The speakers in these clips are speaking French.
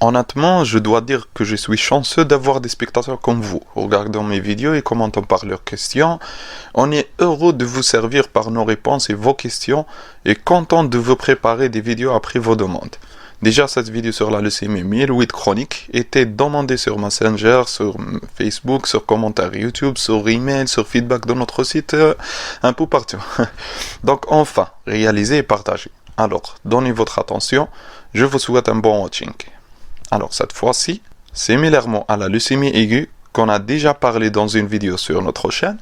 Honnêtement, je dois dire que je suis chanceux d'avoir des spectateurs comme vous, regardant mes vidéos et commentant par leurs questions. On est heureux de vous servir par nos réponses et vos questions et content de vous préparer des vidéos après vos demandes. Déjà, cette vidéo sur la leucémie myéloïde chronique était demandée sur Messenger, sur Facebook, sur commentaires YouTube, sur email, sur feedback de notre site, un peu partout. Donc enfin, réalisez et partagez. Alors, donnez votre attention, je vous souhaite un bon watching. Alors cette fois-ci, similairement à la leucémie aiguë qu'on a déjà parlé dans une vidéo sur notre chaîne,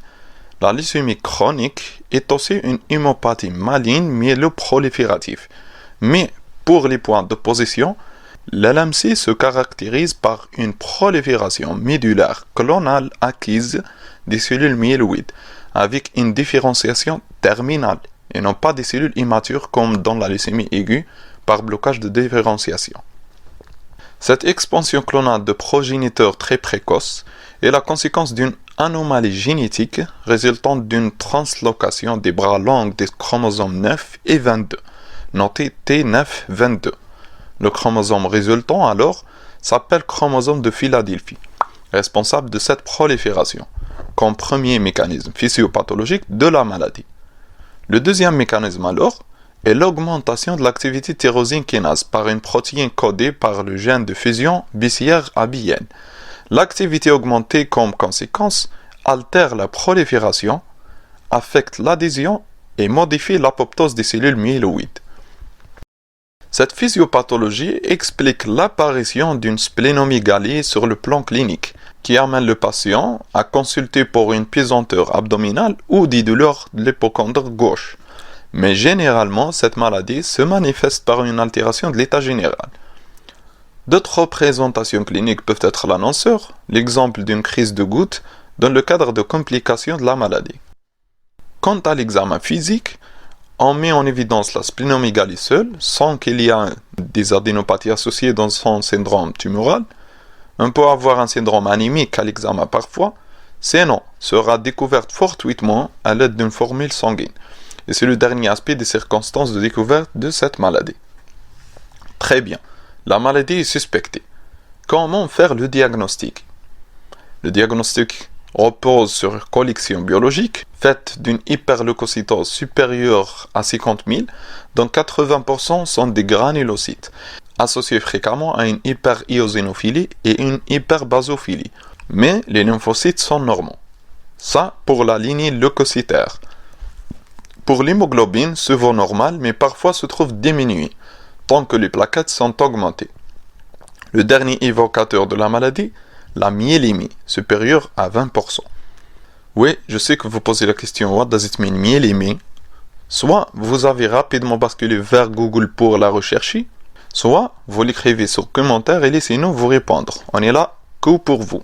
la leucémie chronique est aussi une hémopathie maligne myéloproliférative. Mais pour les points d'opposition, l'LMC se caractérise par une prolifération médullaire clonale acquise des cellules myéloïdes, avec une différenciation terminale, et non pas des cellules immatures comme dans la leucémie aiguë par blocage de différenciation. Cette expansion clonale de progéniteurs très précoce est la conséquence d'une anomalie génétique résultant d'une translocation des bras longs des chromosomes 9 et 22, noté T922. Le chromosome résultant alors s'appelle chromosome de Philadelphie, responsable de cette prolifération, comme premier mécanisme physiopathologique de la maladie. Le deuxième mécanisme alors est l'augmentation de l'activité tyrosine kinase par une protéine codée par le gène de fusion BCR-ABL. L'activité augmentée comme conséquence altère la prolifération, affecte l'adhésion et modifie l'apoptose des cellules myéloïdes. Cette physiopathologie explique l'apparition d'une splénomégalie sur le plan clinique, qui amène le patient à consulter pour une pesanteur abdominale ou des douleurs de l'hypocondre gauche. Mais généralement, cette maladie se manifeste par une altération de l'état général. D'autres représentations cliniques peuvent être l'annonceur, l'exemple d'une crise de goutte, dans le cadre de complications de la maladie. Quant à l'examen physique, on met en évidence la splénomégalie seule, sans qu'il y ait des adénopathies associées dans son syndrome tumoral. On peut avoir un syndrome anémique à l'examen parfois, sinon sera découverte fortuitement à l'aide d'une formule sanguine. Et c'est le dernier aspect des circonstances de découverte de cette maladie. Très bien, la maladie est suspectée. Comment faire le diagnostic? Le diagnostic repose sur une collection biologique faite d'une hyperleucocytose supérieure à 50 000, dont 80% sont des granulocytes, associés fréquemment à une hyperéosinophilie et une hyperbasophilie. Mais les lymphocytes sont normaux. Ça pour la lignée leucocytaire. Pour l'hémoglobine, souvent normale, mais parfois se trouve diminuée, tant que les plaquettes sont augmentées. Le dernier évocateur de la maladie, la myélémie, supérieure à 20%. Oui, je sais que vous posez la question, what does it mean, myélémie? Soit vous avez rapidement basculé vers Google pour la rechercher, soit vous l'écrivez sur commentaire et laissez-nous vous répondre. On est là que pour vous.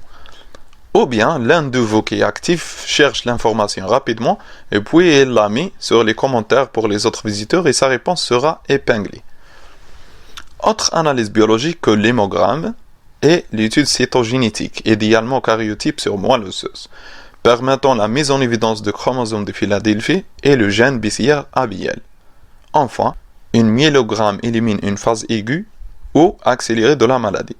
Ou bien l'un de vous qui est actif cherche l'information rapidement et puis il la met sur les commentaires pour les autres visiteurs et sa réponse sera épinglée. Autre analyse biologique que l'hémogramme est l'étude cytogénétique, idéalement karyotype sur moelle osseuse, permettant la mise en évidence de chromosomes de Philadelphie et le gène BCR-ABL. Enfin, une myélogramme élimine une phase aiguë ou accélérée de la maladie.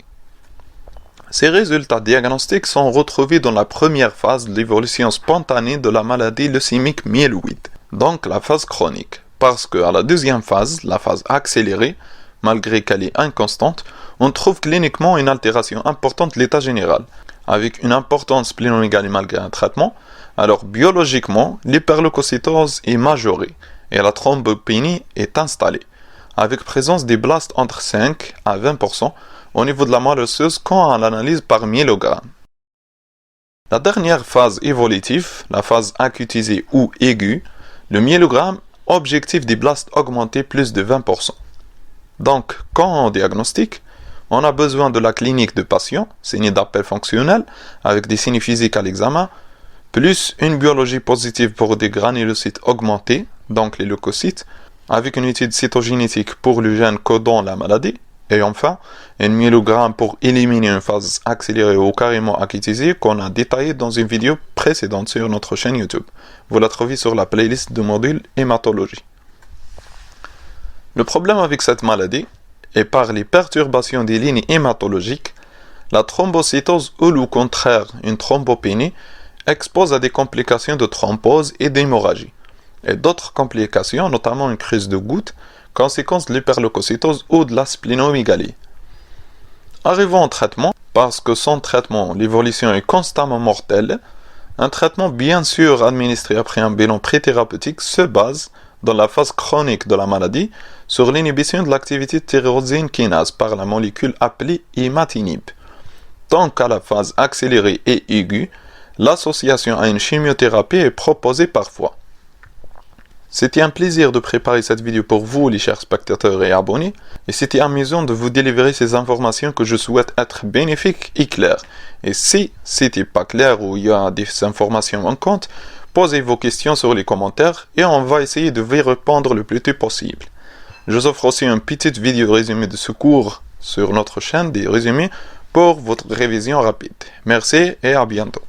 Ces résultats diagnostiques sont retrouvés dans la première phase de l'évolution spontanée de la maladie leucémique myéloïde, donc la phase chronique, parce qu'à la deuxième phase, la phase accélérée, malgré qu'elle est inconstante, on trouve cliniquement une altération importante de l'état général, avec une importante splénomégalie malgré un traitement, alors biologiquement, l'hyperleucocytose est majorée et la thrombopénie est installée, avec présence des blastes entre 5 à 20%, au niveau de la moelle osseuse quand on l'analyse par myélogramme. La dernière phase évolutive, la phase acutisée ou aiguë, le myélogramme objectif des blastes augmentés plus de 20%. Donc, quand on diagnostique, on a besoin de la clinique de patient, signe d'appel fonctionnel, avec des signes physiques à l'examen, plus une biologie positive pour des granulocytes augmentés, donc les leucocytes, avec une étude cytogénétique pour le gène codant la maladie, et enfin, un myélogramme pour éliminer une phase accélérée ou carrément acutisée qu'on a détaillé dans une vidéo précédente sur notre chaîne YouTube. Vous la trouvez sur la playlist de module hématologie. Le problème avec cette maladie et par les perturbations des lignes hématologiques, la thrombocytose ou le contraire, une thrombopénie, expose à des complications de thrombose et d'hémorragie, et d'autres complications, notamment une crise de goutte, conséquence de l'hyperleucocytose ou de la splénomégalie. Arrivons au traitement, parce que sans traitement, l'évolution est constamment mortelle. Un traitement bien sûr administré après un bilan pré-thérapeutique se base, dans la phase chronique de la maladie, sur l'inhibition de l'activité tyrosine kinase par la molécule appelée imatinib. Tant qu'à la phase accélérée et aiguë, l'association à une chimiothérapie est proposée parfois. C'était un plaisir de préparer cette vidéo pour vous, les chers spectateurs et abonnés, et c'était amusant de vous délivrer ces informations que je souhaite être bénéfiques et claires. Et si c'était pas clair ou il y a des informations manquantes, posez vos questions sur les commentaires et on va essayer de vous répondre le plus tôt possible. Je vous offre aussi une petite vidéo résumé de ce cours sur notre chaîne des résumés pour votre révision rapide. Merci et à bientôt.